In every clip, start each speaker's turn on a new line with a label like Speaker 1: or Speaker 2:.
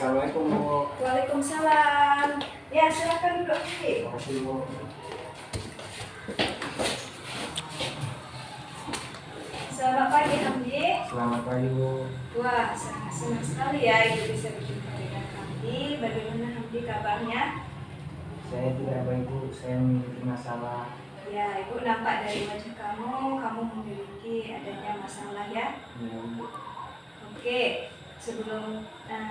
Speaker 1: Assalamualaikum Bu.
Speaker 2: Waalaikumsalam. Ya, silakan duduk Hamdi.
Speaker 1: Terima kasih Bu.
Speaker 2: Selamat pagi Hamdi.
Speaker 1: Selamat pagi Bu.
Speaker 2: Wah, sangat senang sekali ya Ibu bisa berjumpa dengan Hamdi. Bagaimana Hamdi kabarnya?
Speaker 1: Saya tidak baik Bu, saya memiliki masalah.
Speaker 2: Ya, Ibu nampak dari wajah kamu memiliki adanya masalah ya.
Speaker 1: Ya Bu.
Speaker 2: Oke, sebelum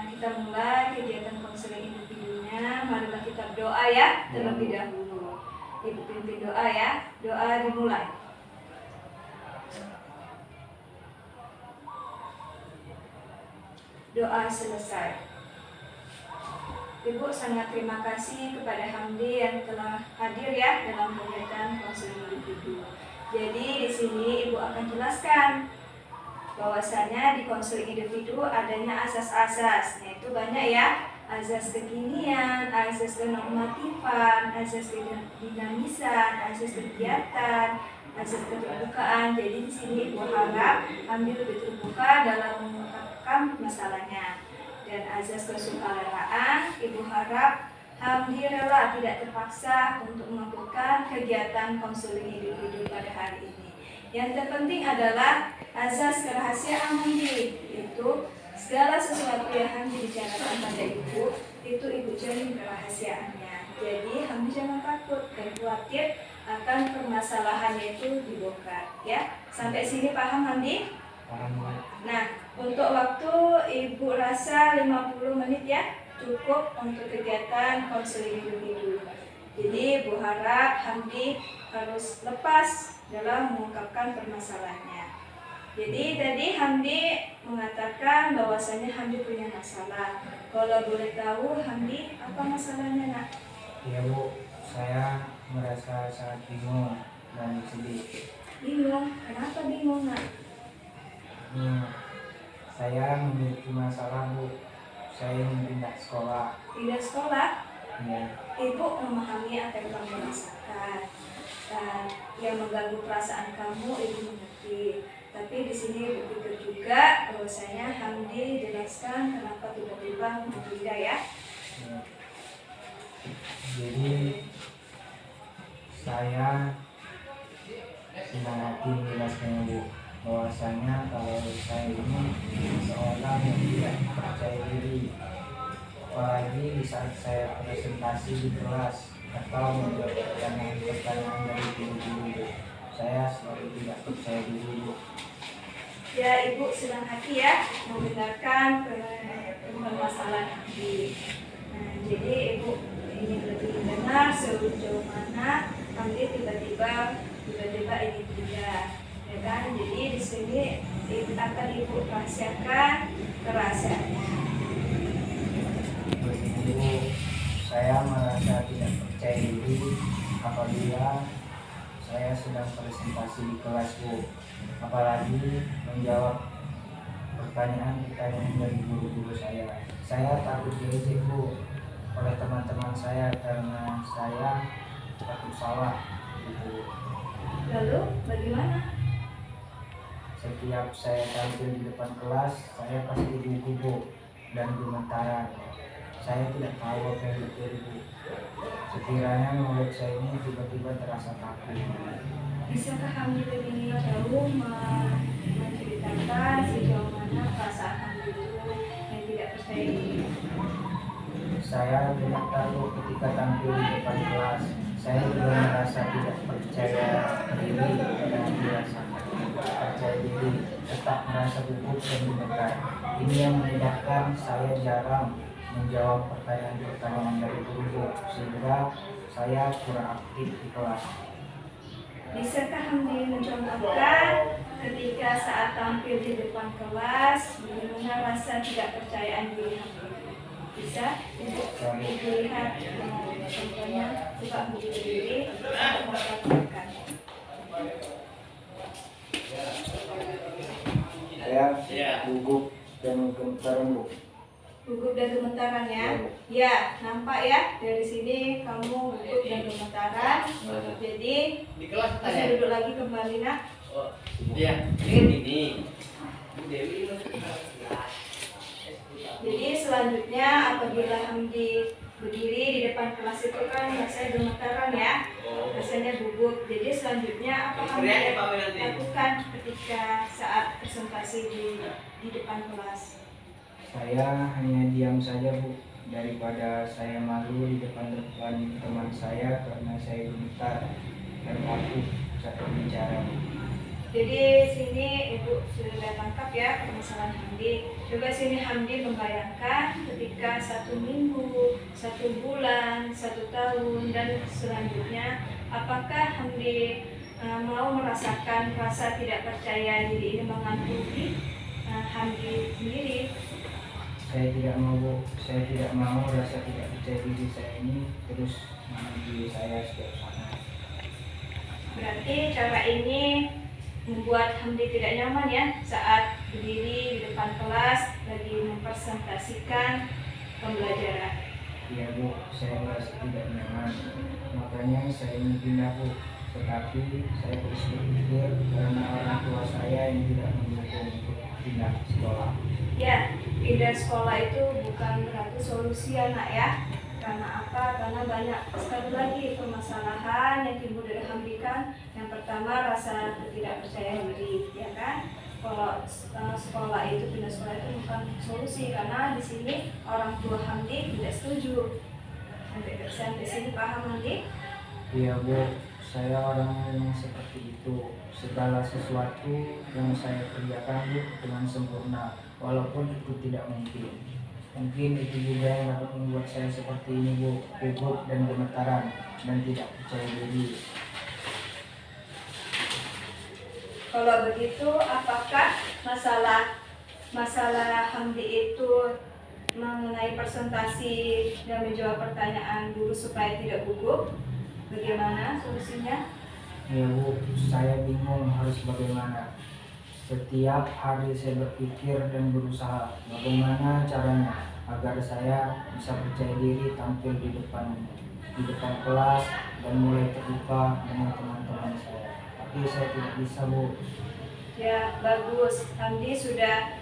Speaker 2: kita mulai kegiatan konseling individunya, marilah kita berdoa ya terlebih dahulu. Ibu pimpin doa ya. Doa dimulai. Doa selesai. Ibu sangat terima kasih kepada Hamdi yang telah hadir ya dalam kegiatan konseling individu. Jadi di sini Ibu akan jelaskan bahwasanya di konseling individu adanya asas-asas, yaitu banyak ya, asas kekinian, asas kenormatifan, asas kedinamisan, asas kegiatan, asas keterbukaan. Jadi di sini Ibu harap Hamdi lebih terbuka dalam mengungkapkan masalahnya. Dan azas kesukaraan, Ibu harap Hamdi rela tidak terpaksa untuk melakukan kegiatan konseling individu pada hari ini. Yang terpenting adalah azas kerahasiaan Hamdi, yaitu segala sesuatu yang Hamdi bicarakan pada Ibu, itu Ibu jamin kerahasiaannya. Jadi Hamdi jangan takut dan khawatir akan permasalahannya itu dibongkar. Ya, sampai sini paham Hamdi?
Speaker 1: Paham Bu.
Speaker 2: Nah, untuk waktu Ibu rasa 50 menit ya, cukup untuk kegiatan konseling individu. Jadi Ibu harap Hamdi harus lepas dalam mengungkapkan permasalahannya. Jadi tadi Hamdi mengatakan bahwasanya Hamdi punya masalah. Kalau boleh tahu Hamdi apa masalahnya nak?
Speaker 1: Ya Bu, saya merasa sangat bingung dan sedih.
Speaker 2: Bingung? Kenapa bingung nak?
Speaker 1: Saya memiliki masalah Bu. Saya ingin pindah sekolah.
Speaker 2: Pindah sekolah?
Speaker 1: Ya.
Speaker 2: Ibu memahami apa yang kamu rasakan. Dan yang mengganggu perasaan kamu Ibu mengerti. Tapi di sini Ibu pikir juga bahwasanya Hamdi jelaskan kenapa tiba-tiba mau pindah ya.
Speaker 1: Ya. Jadi saya senang hati menjelaskannya Bu, bahwasanya kalau saya ini seorang yang tidak percaya diri, apalagi di saat saya presentasi di kelas atau menjawab pertanyaan dari guru-guru, saya selalu tidak percaya diri Bu.
Speaker 2: Ya, Ibu senang hati ya mendengarkan permasalahan Hamdi. Nah, jadi Ibu ingin lebih mendengar sejauh mana Hamdi tiba-tiba ingin pindah, ya kan? Jadi di sini akan Ibu rahasiakan kerahasiaannya.
Speaker 1: Begini Bu, saya merasa tidak percaya diri apabila saya sedang presentasi di kelas Bu, apalagi menjawab pertanyaan dari guru-guru saya. Saya takut diejek Bu oleh teman-teman saya karena saya takut salah gitu.
Speaker 2: Lalu bagaimana?
Speaker 1: Setiap saya tampil di depan kelas, saya pasti gugup Bu dan gemetaran. Saya tidak tahu apa yang terjadi Bu. Sekiranya mulut saya ini tiba-tiba terasa takut.
Speaker 2: Bisakah Hamdi lebih jauh menceritakan sejauh mana perasaan Hamdi itu yang tidak percaya diri?
Speaker 1: Saya tidak tahu ketika tampil di depan kelas, saya juga merasa tidak percaya diri dan dirasakan percaya diri, tetap merasa gugup dan gemetar. Ini yang menyebabkan saya jarang menjawab pertanyaan-pertanyaan dari guru, sehingga saya kurang aktif di kelas.
Speaker 2: Bisakah Hamdi mencontohkan ketika saat tampil di depan kelas bagaimana rasa tidak percayaan diri Hamdi? Bisa? Ibu lihat contohnya, coba berdiri diri untuk melakukan.
Speaker 1: Saya gugup dan gemetaran Bu.
Speaker 2: Gugup dan gemetaran ya? Ya, nampak ya dari sini kamu gugup dan gemetaran. Jadi bisa duduk lagi kembali nak.
Speaker 3: Oh, iya, ini.
Speaker 2: Jadi selanjutnya apabila Hamdi berdiri di depan kelas itu kan rasanya gemetaran ya, rasanya gugup. Jadi selanjutnya apa Hamdi lakukan ketika saat presentasi di depan kelas?
Speaker 1: Saya hanya diam saja, Bu, daripada saya malu di depan teman saya karena saya gemetar dan takut saat berbicara, Bu.
Speaker 2: Jadi sini Ibu sudah tangkap ya permasalahan Hamdi. Coba sini Hamdi membayangkan ketika 1 minggu, 1 bulan, 1 tahun dan selanjutnya, apakah Hamdi mau merasakan rasa tidak percaya diri ini menghantui Hamdi sendiri?
Speaker 1: Saya tidak mau, Bu. Saya tidak mau rasa tidak percaya diri saya ini terus menghantui saya setiap saat.
Speaker 2: Berarti cara ini membuat Hamdi tidak nyaman ya saat berdiri di depan kelas lagi mempresentasikan pembelajaran.
Speaker 1: Iya, Bu, saya merasa tidak nyaman. Makanya saya ingin pindah, Bu. Tetapi saya terus berpikir karena orang tua saya yang tidak mendukung untuk pindah sekolah.
Speaker 2: Ya, pindah sekolah itu bukan berarti solusi ya nak ya. Karena apa? Karena banyak sekali lagi permasalahan yang timbul dari Hamdi kan. Yang pertama rasa ketidakpercayaan diri, ya kan? Kalau sekolah itu pindah sekolah itu bukan solusi karena di sini orang tua Hamdi tidak setuju. Sampai sini paham Hamdi?
Speaker 1: Iya, Bu, saya orang yang seperti itu. Segala sesuatu yang saya kerjakan, Bu, dengan sempurna, walaupun itu tidak mungkin. Mungkin itu juga yang dapat membuat saya seperti ini, Bu, gugup dan gemetaran dan tidak percaya diri.
Speaker 2: Kalau begitu, apakah masalah Hamdi itu mengenai presentasi dan menjawab pertanyaan guru supaya tidak gugup? Bagaimana solusinya?
Speaker 1: Ya, Bu, saya bingung harus bagaimana. Setiap hari saya berpikir dan berusaha bagaimana caranya agar saya bisa percaya diri tampil di depan kelas dan mulai terbuka dengan teman-teman saya. Tapi saya tidak bisa, Bu.
Speaker 2: Ya, bagus. Hamdi sudah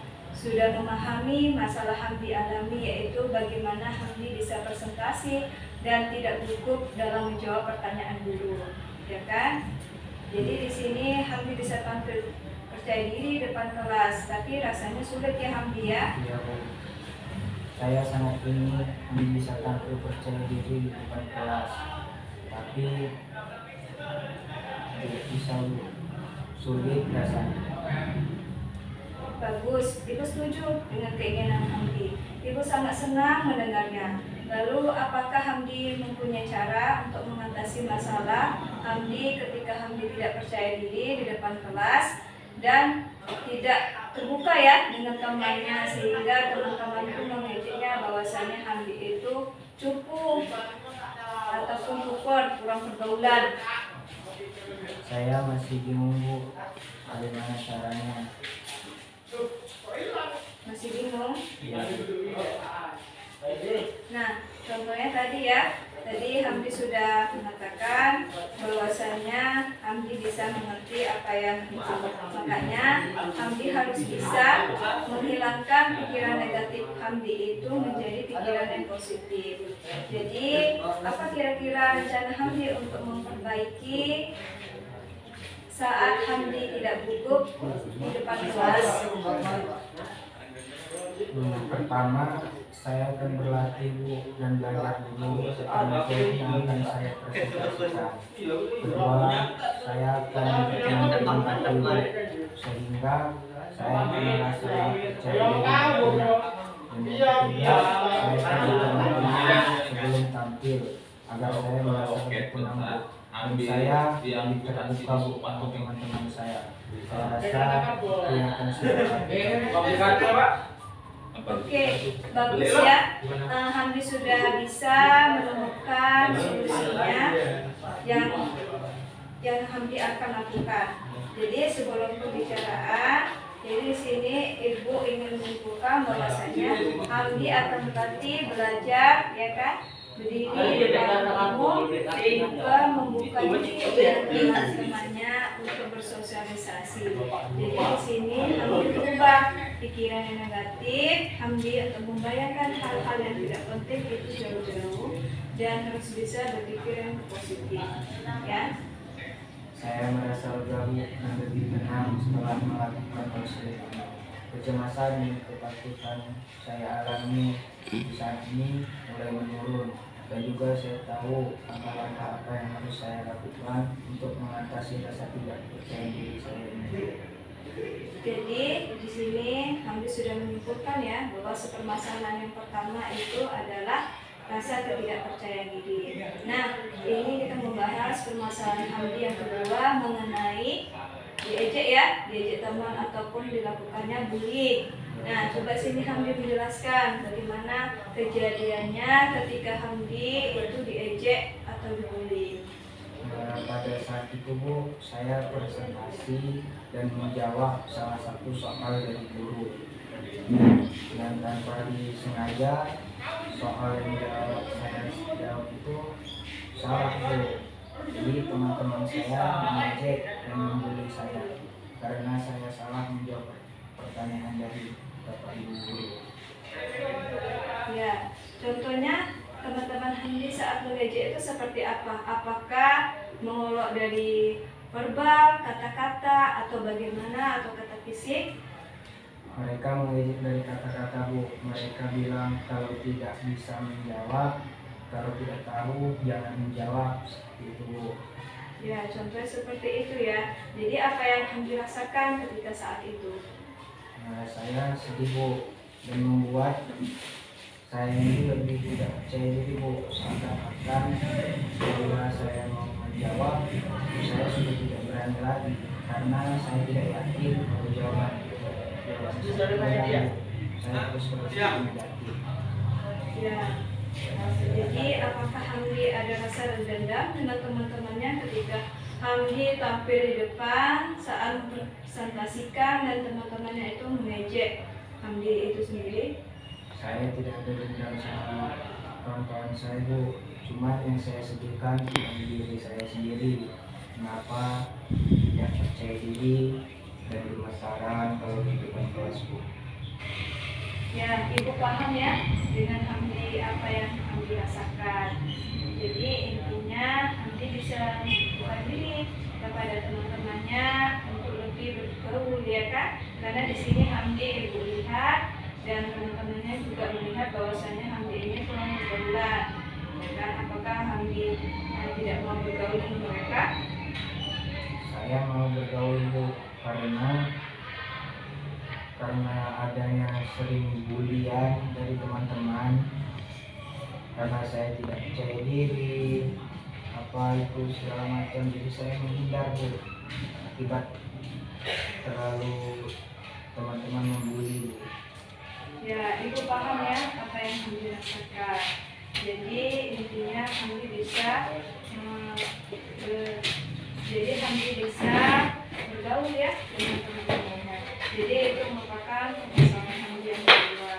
Speaker 2: memahami masalah Hamdi alami, yaitu bagaimana Hamdi bisa presentasi dan tidak gugup dalam menjawab pertanyaan guru, ya kan? Jadi di sini Hamdi bisa tampil percaya diri depan kelas, tapi rasanya sulit ya Hamdi ya.
Speaker 1: Iya, Bu. Saya sangat ingin Hamdi bisa tampil percaya diri di depan kelas, tapi tidak bisa, Bu. Sulit rasanya.
Speaker 2: Bagus, Ibu setuju dengan keinginan Hamdi. Ibu sangat senang mendengarnya. Lalu apakah Hamdi mempunyai cara untuk mengatasi masalah Hamdi ketika Hamdi tidak percaya diri di depan kelas dan tidak terbuka ya dengan temannya, sehingga teman-teman itu mengejeknya bahwasanya Hamdi itu cupu ataupun kuper, kurang pergaulan?
Speaker 1: Saya masih bingung, Bu, bagaimana caranya.
Speaker 2: Masih bingung?
Speaker 1: Iya.
Speaker 2: Nah, contohnya tadi ya, tadi Hamdi sudah mengatakan bahwasanya Hamdi bisa mengerti apa yang itu. Makanya Hamdi harus bisa menghilangkan pikiran negatif Hamdi itu menjadi pikiran yang positif. Jadi, apa kira-kira rencana Hamdi untuk memperbaiki saat Hamdi tidak gugup di depan kelas?
Speaker 1: Pertama, saya akan berlatih, Bu, dan belajar dulu tentang materi yang akan saya presentasikan. Kedua, saya akan menikmati, Bu, sehingga saya akan merasa percaya diri. Dan yang ketiga, saya akan berlatih sebelum tampil agar saya merasa lebih tenang, Bu. Dan saya lebih terbuka, Bu, untuk teman-teman saya. Saya rasa itu yang akan saya lakukan.
Speaker 2: Oke, bagus ya. Hamdi sudah bisa menemukan solusinya yang Hamdi akan lakukan. Jadi sebelum pembicaraan, jadi di sini Ibu ingin menyimpulkan bahwasanya Hamdi akan berlatih belajar, ya kan? Berdiri di depan umum, juga membuka diri dengan teman-temannya untuk bersosialisasi. Jadi di sini Hamdi berubah pikiran yang negatif, Hamdi untuk membayangkan hal-hal yang tidak penting itu jauh-jauh dan harus bisa berpikir yang positif, ya.
Speaker 1: Saya merasa lega dan lebih tenang setelah melakukan konseling. Kecemasan dan ketakutan saya alami saat ini mulai menurun, dan juga saya tahu langkah-langkah apa yang harus saya lakukan untuk mengatasi rasa tidak percaya diri saya ini.
Speaker 2: Jadi di sini Hamdi sudah menyimpulkan ya bahwa permasalahan yang pertama itu adalah rasa ketidakpercayaan diri. Nah, ini kita membahas permasalahan Hamdi yang kedua mengenai diejek ya, diejek teman ataupun dilakukannya bullying. Nah, coba sini Hamdi menjelaskan bagaimana kejadiannya ketika Hamdi itu diejek atau dibully.
Speaker 1: Pada saat itu Bu, saya presentasi dan menjawab salah satu soal dari guru, dan tanpa disengaja soal yang saya jawab itu salah Bu. Jadi teman-teman saya mengejek dan membuli saya karena saya salah menjawab pertanyaan dari Bapak Ibu guru.
Speaker 2: Ya, contohnya teman-teman Hamdi saat mengejek itu seperti apa? Apakah mengolok dari verbal, kata-kata, atau bagaimana, atau kata fisik?
Speaker 1: Mereka mengejek dari kata-kata Bu. Mereka bilang kalau tidak bisa menjawab, kalau tidak tahu jangan menjawab, seperti itu Bu.
Speaker 2: Ya, contohnya seperti itu ya. Jadi apa yang Hamdi rasakan ketika saat itu?
Speaker 1: Saya sedih Bu, dan membuat saya ini lebih tidak percaya diri Bu. Seakan-akan bila saya mau menjawab, saya sudah tidak berani lagi karena saya tidak yakin bahwa jawaban saya benar. Saya terus berpikir negatif.
Speaker 2: Ya. Jadi apakah Hamdi ada rasa dendam dengan teman-temannya ketika Hamdi tampil di depan saat mempresentasikan dan teman-temannya itu mengejek Hamdi itu sendiri?
Speaker 1: Saya tidak ada dendam sama kawan-kawan saya Bu, cuma yang saya sedihkan dari diri saya sendiri. Kenapa tidak percaya diri dan bermasalah kalau di depan kelas Bu.
Speaker 2: Ya, Ibu paham ya dengan Hamdi apa yang Hamdi rasakan. Jadi intinya Hamdi bisa membuka diri kepada teman-temannya untuk lebih bergaul ya kan? Karena di sini Hamdi Ibu lihat dan teman-temannya juga melihat bahwasanya Hamdi ini kurang bergaulan. Ya kan? Apakah Hamdi tidak mau bergaul dengan mereka?
Speaker 1: Saya mau bergaul Bu karena adanya sering bulian dari teman-teman, karena saya tidak percaya diri apa itu segala macam, jadi saya menghindar Bu akibat terlalu teman-teman membuli Bu.
Speaker 2: Ya, Ibu paham ya apa yang Hamdi rasakan. Jadi intinya Hamdi bisa bergaul ya dengan teman-temannya. Jadi itu merupakan permasalahan Hamdi yang kedua.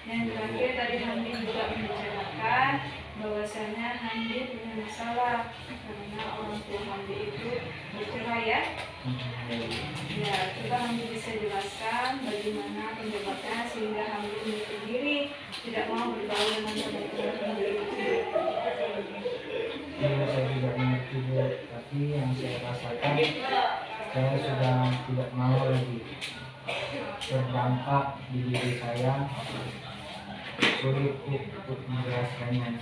Speaker 2: Yang terakhir tadi Hamdi juga membicarakan bahwasanya Hamdi punya masalah karena orang tua Hamdi itu bercerai ya. Ya, coba Hamdi bisa jelaskan bagaimana penyebabnya sehingga Hamdi menutup diri tidak mau bergaul dengan teman-teman Hamdi itu.
Speaker 1: Ya, saya tidak mengerti Bu, tapi yang saya rasakan saya sudah tidak mau lagi terdampak di diri saya, sulit untuk menjelaskannya.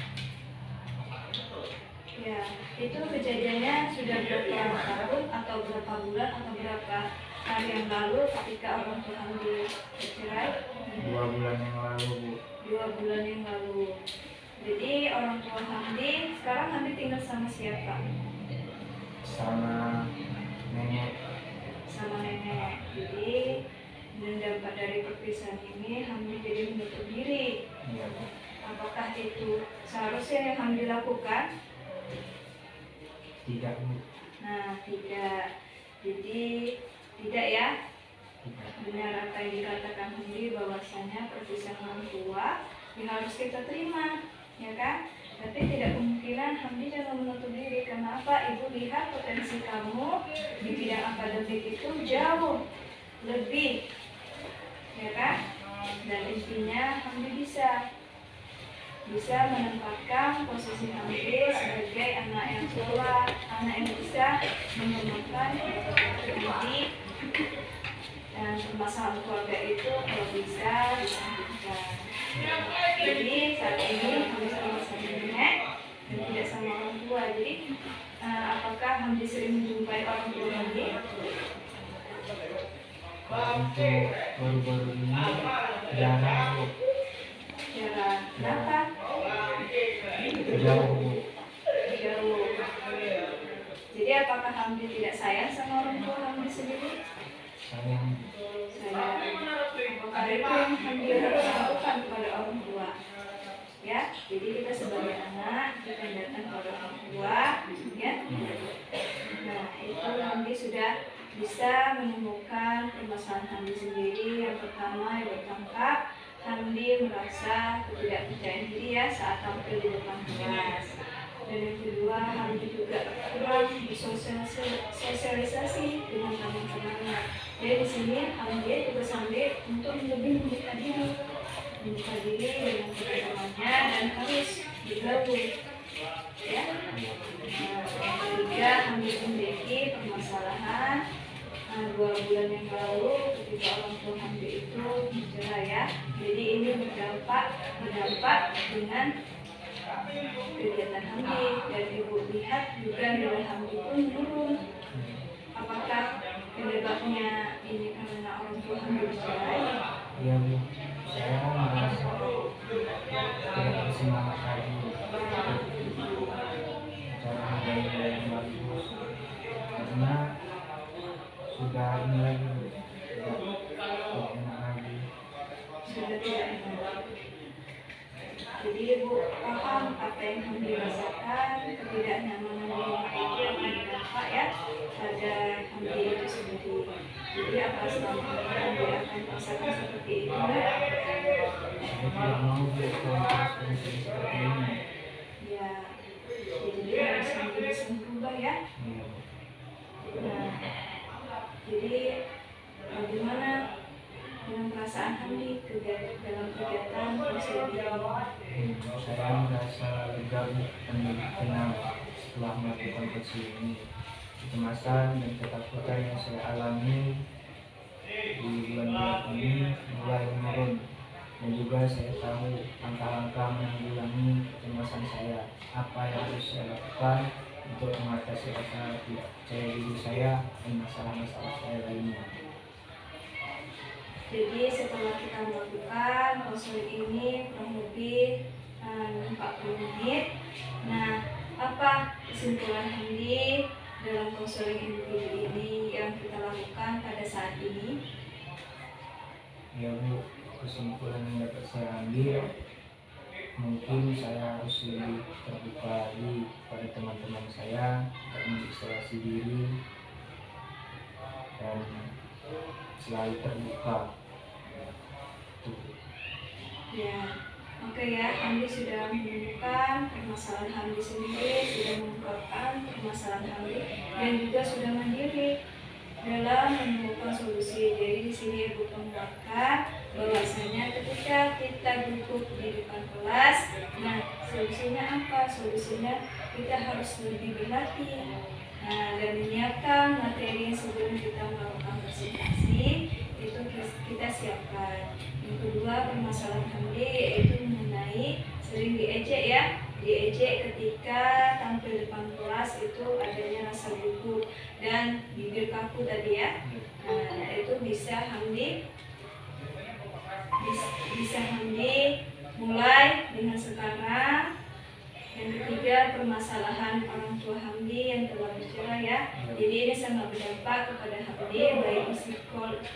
Speaker 2: Ya, itu kejadiannya sudah berapa tahun atau berapa bulan atau berapa hari yang lalu ketika orang tua Hamdi bercerai?
Speaker 1: 2 bulan yang lalu Bu.
Speaker 2: 2 bulan yang lalu. Jadi orang tua Hamdi sekarang Hamdi tinggal sama siapa?
Speaker 1: Sama nenek.
Speaker 2: Sama nenek. Jadi dan dampak dari perpisahan ini Hamdi jadi menutup diri.
Speaker 1: Iya Bu.
Speaker 2: Apakah itu seharusnya yang Hamdi lakukan?
Speaker 1: Tidak Bu.
Speaker 2: Nah, tidak. Jadi tidak ya.
Speaker 1: Tidak.
Speaker 2: Benar apa yang dikatakan Hamdi bahwasanya perpisahan orang tua harus kita terima, ya kan? Tapi tidak kemungkinan Hamdi jangan menutup diri. Kenapa? Ibu lihat potensi kamu di bidang akademik itu jauh lebih, ya kan? Dan intinya Hamdi bisa menempatkan posisi Hamdi sebagai anak yang sholat, anak yang bisa menghormatkan Hamdi, dan permasalahan keluarga itu kalau bisa disambungkan. Jadi saat ini Hamdi sama-sama nenek dan tidak sama orang tua. Jadi apakah Hamdi sering menjumpai orang tua Hamdi?
Speaker 1: Untuk baru-baru ini jarang Bu.
Speaker 2: Kenapa?
Speaker 1: Jauh Bu.
Speaker 2: Jauh. Jadi apakah Hamdi tidak sayang sama orang tua Hamdi sendiri?
Speaker 1: Sayang.
Speaker 2: Apakah itu yang Hamdi harus lakukan kepada orang tua? Ya, jadi kita sebagai anak kita datang kepada orang tua, ya. Nah, itu Hamdi sudah bisa menemukan permasalahan Hamdi sendiri. Yang pertama, yang bertangkap, Hamdi merasa ketidakpercayaan diri ya saat tampil di depan kelas. Dan yang kedua, Hamdi juga kurang bersosialisasi dengan teman-temannya. Jadi di sini Hamdi juga sampai untuk lebih membuka diri dengan teman-temannya dan harus bergabung. Ya. Yang ketiga, Hamdi memiliki permasalahan 2 bulan yang lalu ketika orang tua Hamdi itu bercerai ya. Jadi ini berdampak dengan kegiatan Hamdi, dan ibu lihat juga nilai Hamdi pun menurun. Apakah penyebabnya ini karena orang tua Hamdi bercerai?
Speaker 1: Iya Bu, saya merasa tidak bersemangat lagi cara menjaga yang bagus karena sudah ini lagi Bu, tidak enak lagi.
Speaker 2: Sudah tidak enak. Jadi ibu paham apa yang Hamdi rasakan, ketidaknyamanan di rumah itu yang berdampak ya pada Hamdi itu sendiri. Jadi apa selama ini Hamdi akan merasakan seperti itu?
Speaker 1: Saya tidak mau Bu kalau terus seperti ini.
Speaker 2: Ya, jadi harus Hamdi bisa berubah ya.
Speaker 1: Iya Bu.
Speaker 2: Nah, jadi bagaimana dengan perasaan Hamdi dalam kegiatan konseling ini?
Speaker 1: Saya merasa lega dan tenang setelah melakukan konseling ini. Kecemasan dan ketakutan yang saya alami di bulan-bulan ini mulai menurun, dan juga saya tahu langkah-langkah menanggulangi kecemasan saya. Apa yang harus saya lakukan untuk mengatasi rasa tidak percaya diri saya dan masalah-masalah saya lainnya.
Speaker 2: Jadi setelah kita melakukan konseling ini kurang lebih 40 menit. Nah, apa kesimpulan Hamdi dalam konseling individu ini yang kita lakukan pada saat ini?
Speaker 1: Ya Bu, kesimpulan yang dapat saya ambil, mungkin saya harus lebih terbuka lagi pada teman-teman saya untuk mengisolasi diri dan selalu terbuka.
Speaker 2: Ya, oke ya, Hamdi sudah menemukan permasalahan Hamdi sendiri, sudah mengungkapkan permasalahan Hamdi, dan juga sudah mandiri dalam menemukan solusi. Jadi di sini ibu menguatkan bahwasanya ketika kita duduk di depan kelas, nah solusinya apa? Solusinya kita harus lebih berlatih. Nah, dan menyiapkan materi sebelum kita melakukan presentasi itu kita siapkan. Yang kedua, permasalahan Hamdi yaitu mengenai sering diejek ya, diejek ketika tampil depan kelas itu adanya rasa gugup dan bibir kaku tadi ya. Nah, itu bisa Hamdi mulai dengan sekarang. Yang ketiga, permasalahan orang tua Hamdi yang telah bercerai ya. Jadi ini sangat berdampak kepada Hamdi, baik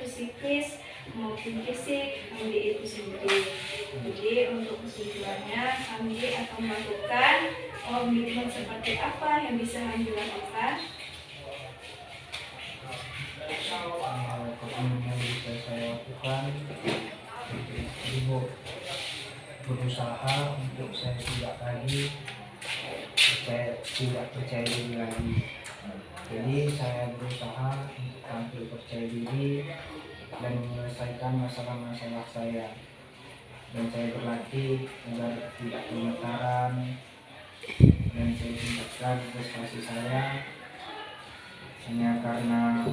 Speaker 2: psikis maupun fisik Hamdi itu sendiri. Jadi untuk kesimpulannya, Hamdi akan melakukan komitmen seperti apa yang bisa Hamdi lakukan?
Speaker 1: Komitmen yang bisa saya lakukan, Ibu berusaha untuk saya tidak lagi tidak percaya diri lagi. Jadi saya berusaha untuk tampil percaya diri dan menyelesaikan masalah-masalah saya. Dan saya berlatih agar tidak gemetaran, dan saya tingkatkan prestasi saya hanya karena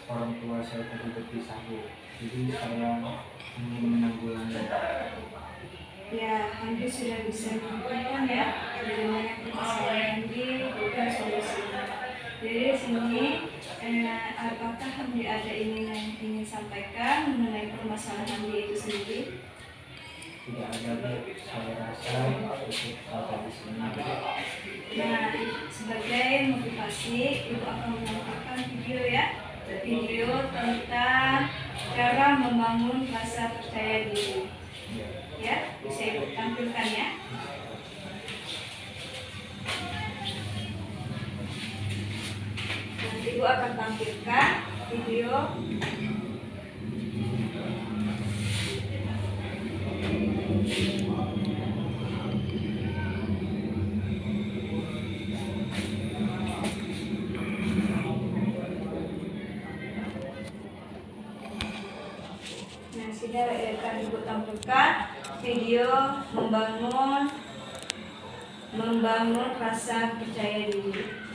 Speaker 1: orang tua saya tadi berpisah, Bu. Jadi saya ingin menanggulangi.
Speaker 2: Ya, Handi sudah bisa membuktikan ya dari banyak permasalahan Handi bukan solusinya. Jadi di sini apakah Handi ada yang ingin sampaikan mengenai permasalahan Handi itu sendiri?
Speaker 1: Tidak ada, Bu. Saya rasa cukup sampai di sini.
Speaker 2: Nah, sebagai motivasi, Ibu akan menonton video tentang cara membangun rasa percaya diri. Ya, bisa Ibu tampilkan ya. Nanti Ibu akan tampilkan video. Nah, sudah akan Ibu tampilkan video membangun rasa percaya diri.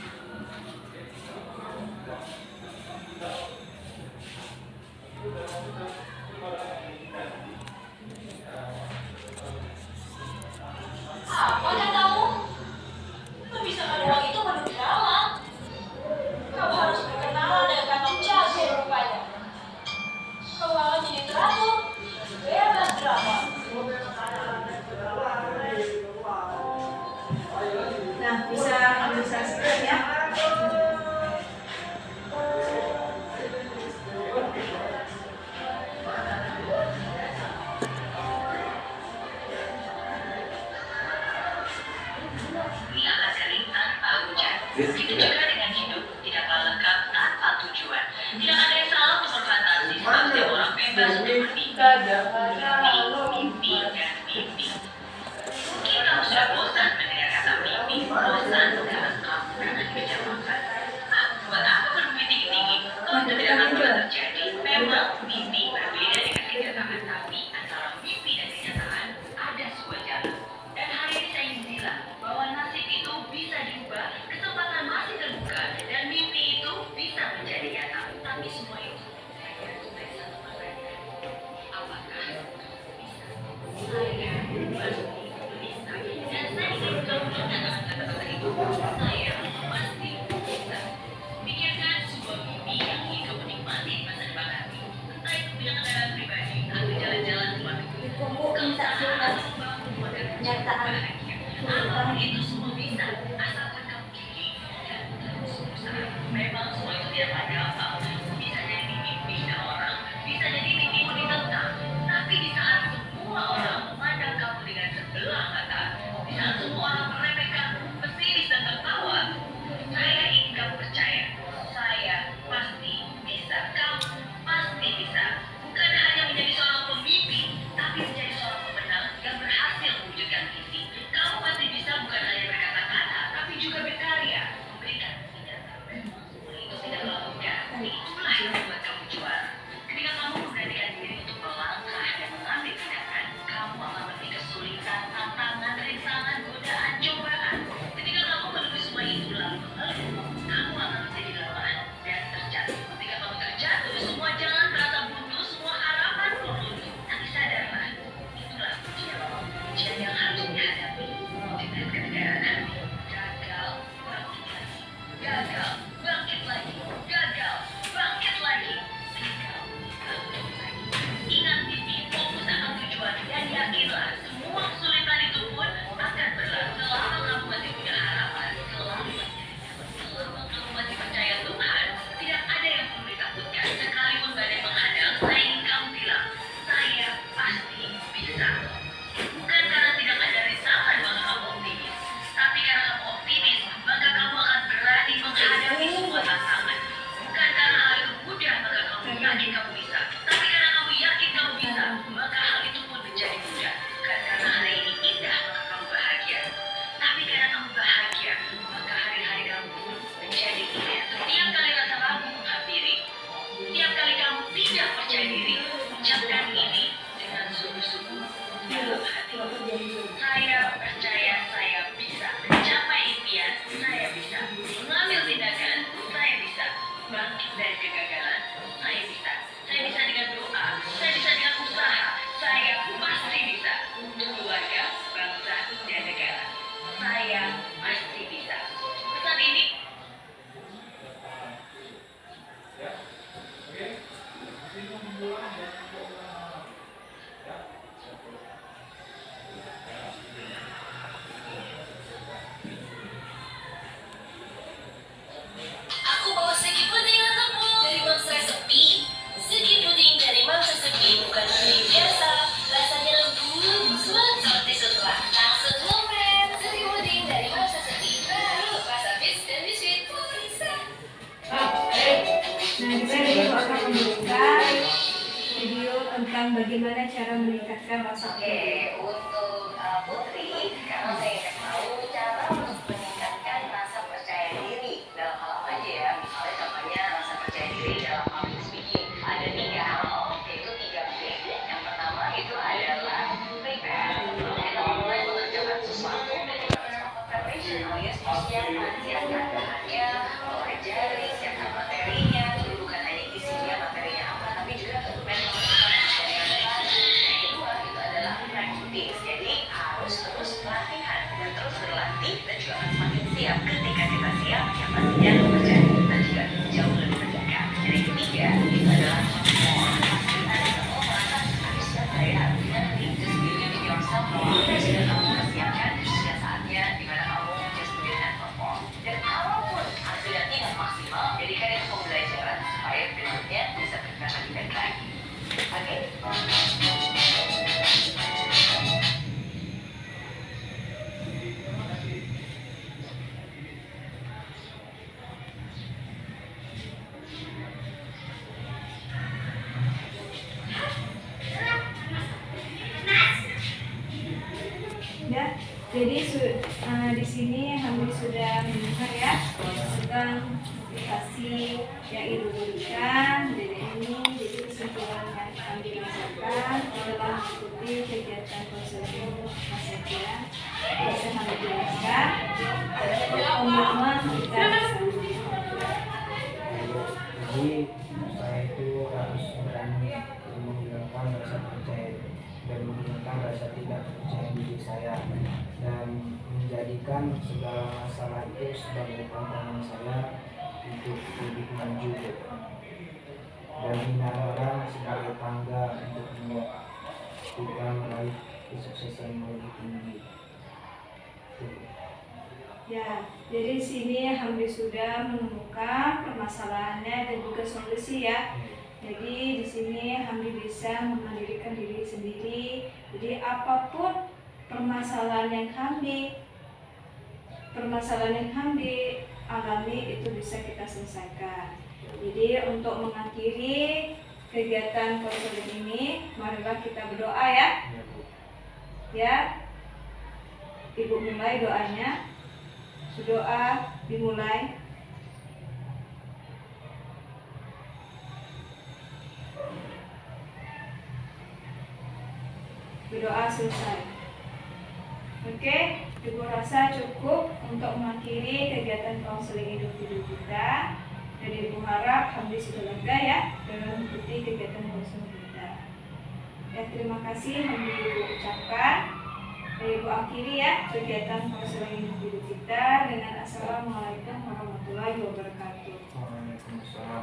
Speaker 3: Apa katamu? Memisahkan uang itu menurut drama. Kau harus berkenalan dengan kata jago rupanya. Kau akan jadi teratur, bebas drama.
Speaker 2: Nah, bisa ambil saksikan ya.
Speaker 3: Begitu juga dengan hidup, tidaklah lengkap tanpa tujuan. Tidak ada yang salah untuk berfantasi, sebab setiap orang bebas untuk bermimpi. Mimpi dan mimpi. Mungkin kamu sudah bosan mendengar kata mimpi, bosan karena kamu pernah dikecewakan. Buat apa bermimpi tinggi-tinggi? Kalau itu tidak akan pernah terjadi. Memang mimpi berbeda dengan kenyataan, tapi antara mimpi dan kenyataan ada sebuah jalan. Dan hari ini saya ingin bilang bahwa nasib itu bisa diubah, kesempatan masih terbuka, dan mimpi itu bisa menjadi nyata. Tapi semua itu hanya untuk satu pertanyaan. Apakah bisa? Saya pasti bisa. Dan saya ingin kamu mengatakan kata-kata itu. Saya pasti bisa. Pikirkan sebuah mimpi yang ingin kamu nikmati di masa depan nanti. Entah itu punya kendaraan pribadi atau jalan-jalan ke luar negeri. Usaha atau membangun model bahagia. Apapun itu semua bisa, asalkan kamu gigih dan terus berusaha. Memang semua itu tidak gampang. Bisa jadi mimpi orang, bisa jadi mimpimu ditentang. Tapi di saat semua orang memandang kamu dengan sebelah mata, di saat semua orang meremehkanmu, pesimis dan tertawa, saya ingin kamu percaya, saya pasti bisa. Kamu pasti bisa. Bukan hanya menjadi seorang pemimpi, tapi menjadi seorang pemenang yang berhasil mewujudkan mimpi. Kamu pasti bisa bukan hanya Saya percaya saya bisa mencapai impian, saya bisa mengambil tindakan, saya bisa bangkit dari kegagalan, saya bisa. Saya bisa dengan doa, saya bisa dengan usaha, saya pasti bisa. Untuk keluarga, bangsa, dan negara, saya pasti bisa. Pesan ini
Speaker 4: Aku bawa segi puding untukmu dari Mangsa Sepi. Segi puding dari Mangsa Sepi bukan puding biasa. Rasanya lembut, smooth seperti setelah langsung lembek. Segi puding dari Mangsa Sepi baru rasa bis dan biskuit bisa.
Speaker 2: Nah, juga Ibu akan memberikan video tentang bagaimana cara meningkatkan rasa
Speaker 4: Oke, untuk Putri, karena saya ingin tahu cara untuk meningkatkan rasa percaya diri dalam hal apa aja ya. Misalnya contohnya rasa percaya diri dalam public speaking. Ada 3 hal, yaitu 3 P. Yang pertama itu adalah prepare. Kita mulai mengerjakan sesuatu dan juga melakukan preparation alias persiapan. Siapkan bahannya, pelajari, siapkan materinya. Jadi bukan hanya isinya materinya apa, tapi juga menentukan dari yang lain. Yang kedua itu adalah practice. Jadi harus terus latihan dan terus berlatih dan juga akan semakin siap. Ketika kita siap, yang pastinya pekerjaan kita juga jauh lebih terjaga. Dan yang ketiga itu adalah perform. Kita semua merasa harus siap saya. Just believe in yourself bahwa sudah kamu persiapkan, sudah saatnya dimana kamu just do it and perform. Dan apapun hasilnya tidak maksimal, jadikan itu pembelajaran supaya berikutnya bisa berkata lebih baik lagi. Oke?
Speaker 2: ya. Jadi di sini Hamdi sudah mendengar ya tentang motivasi yang Ibu berikan. Jadi ini jadi kesimpulan yang Hamdi rasakan adalah mengikuti kegiatan konseling masyarakat. Bisa Hamdi jelaskan komitmen kita
Speaker 1: Jadi saya itu harus berani menghilangkan rasa percaya dan menghilangkan rasa tidak percaya diri saya dan menjadikan segala masalah itu sebagai tantangan saya untuk lebih maju dan hina orang sebagai tangga untuk membuat kita meraih kesuksesan yang lebih tinggi.
Speaker 2: Ya, jadi sini Hamdi sudah menemukan permasalahannya dan juga solusi ya. Jadi di sini Hamdi bisa memandirikan diri sendiri. Jadi apapun permasalahan yang Hamdi alami itu bisa kita selesaikan. Jadi untuk mengakhiri kegiatan konseling ini, marilah kita berdoa ya. Ya, Ibu mulai doanya. Doa dimulai. Berdoa selesai. Oke, Ibu rasa cukup untuk mengakhiri kegiatan konseling individu kita. Dan Ibu harap Hamdi sudah lega ya dalam mengikuti kegiatan konseling kita. Ya, terima kasih Hamdi Ibu ucapkan. Ibu akhiri ya kegiatan konseling individu kita dengan Assalamualaikum warahmatullahi wabarakatuh.
Speaker 1: Waalaikumsalam.